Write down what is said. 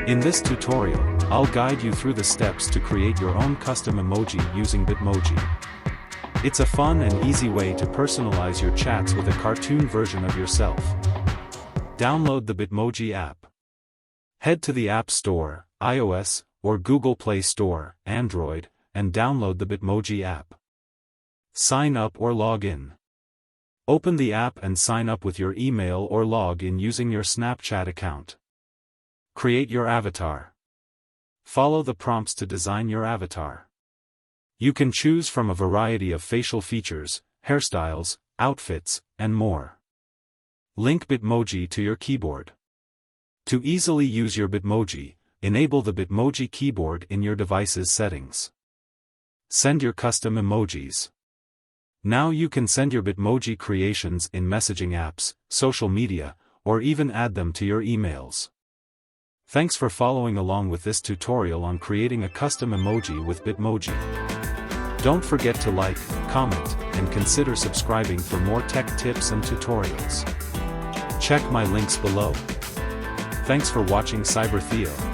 In this tutorial, I'll guide you through the steps to create your own custom emoji using Bitmoji. It's a fun and easy way to personalize your chats with a cartoon version of yourself. Download the Bitmoji app. Head to the App Store, iOS, or Google Play Store, Android, and download the Bitmoji app. Sign up or log in. Open the app and sign up with your email or log in using your Snapchat account. Create your avatar. Follow the prompts to design your avatar. You can choose from a variety of facial features, hairstyles, outfits, and more. Link Bitmoji to your keyboard. To easily use your Bitmoji, enable the Bitmoji keyboard in your device's settings. Send your custom emojis. Now you can send your Bitmoji creations in messaging apps, social media, or even add them to your emails. Thanks for following along with this tutorial on creating a custom emoji with Bitmoji. Don't forget to like, comment, and consider subscribing for more tech tips and tutorials. Check my links below. Thanks for watching CyberTheo.